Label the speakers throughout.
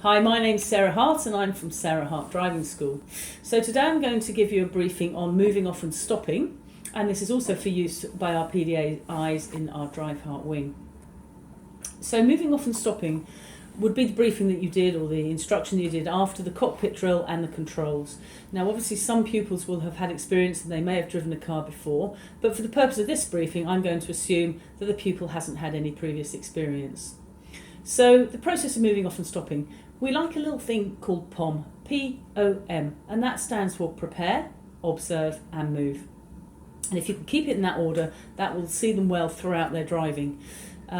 Speaker 1: Hi, my name's Sarah Hart and I'm from Sarah Hart Driving School. So today I'm going to give you a briefing on moving off and stopping, and this is also for use by our PDAIs in our Drive Heart wing. So moving off and stopping would be the briefing that you did, or the instruction that you did after the cockpit drill and the controls. Now obviously some pupils will have had experience and they may have driven a car before, but for the purpose of this briefing I'm going to assume that the pupil hasn't had any previous experience. So the process of moving off and stopping, we like a little thing called P.O.M, P-O-M, and that stands for prepare, observe and move. And if you can keep it in that order, that will see them well throughout their driving.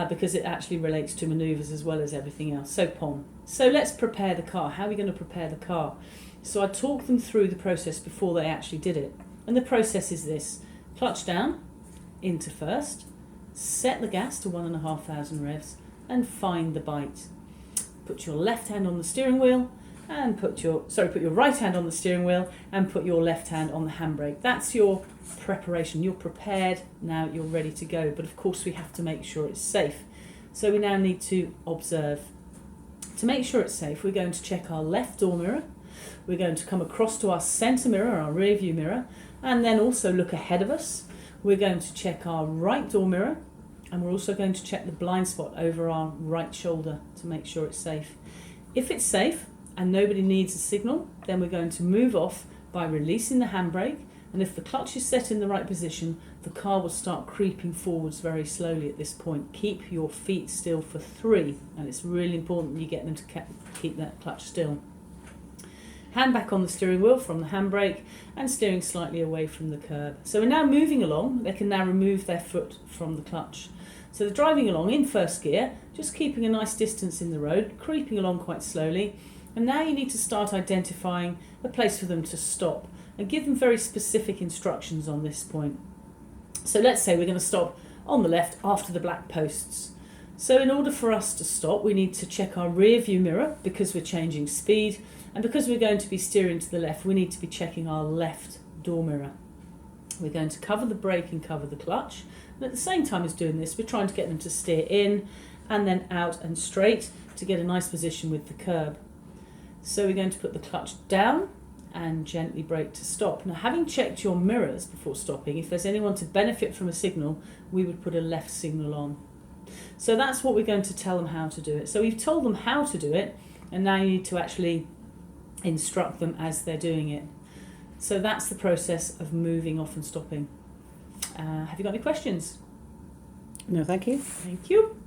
Speaker 1: Because it actually relates to manoeuvres as well as everything else. So P.O.M. So let's prepare the car. How are we going to prepare the car? So I talked them through the process before they actually did it. And the process is this: clutch down, into first, set the gas to 1,500 revs and find the bite. Put your left hand on the steering wheel and put your right hand on the steering wheel and put your left hand on the handbrake. That's your preparation. You're prepared, now you're ready to go. But of course we have to make sure it's safe. So we now need to observe. To make sure it's safe, we're going to check our left door mirror. We're going to come across to our centre mirror, our rear view mirror, and then also look ahead of us. We're going to check our right door mirror, and we're also going to check the blind spot over our right shoulder to make sure it's safe. If it's safe and nobody needs a signal, then we're going to move off by releasing the handbrake, and if the clutch is set in the right position, the car will start creeping forwards very slowly at this point. Keep your feet still for 3, and it's really important you get them to keep that clutch still. Hand back on the steering wheel from the handbrake and steering slightly away from the curb. So we're now moving along. They can now remove their foot from the clutch. So they're driving along in first gear, just keeping a nice distance in the road, creeping along quite slowly. And now you need to start identifying a place for them to stop and give them very specific instructions on this point. So let's say we're going to stop on the left after the black posts. So in order for us to stop, we need to check our rear view mirror because we're changing speed, and because we're going to be steering to the left, we need to be checking our left door mirror. We're going to cover the brake and cover the clutch, and at the same time as doing this, we're trying to get them to steer in and then out and straight to get a nice position with the curb. So we're going to put the clutch down and gently brake to stop. Now, having checked your mirrors before stopping, if there's anyone to benefit from a signal, we would put a left signal on. So that's what we're going to tell them how to do it. So we've told them how to do it, and now you need to actually instruct them as they're doing it. So that's the process of moving off and stopping. Have you got any questions?
Speaker 2: No, thank you.
Speaker 1: Thank you.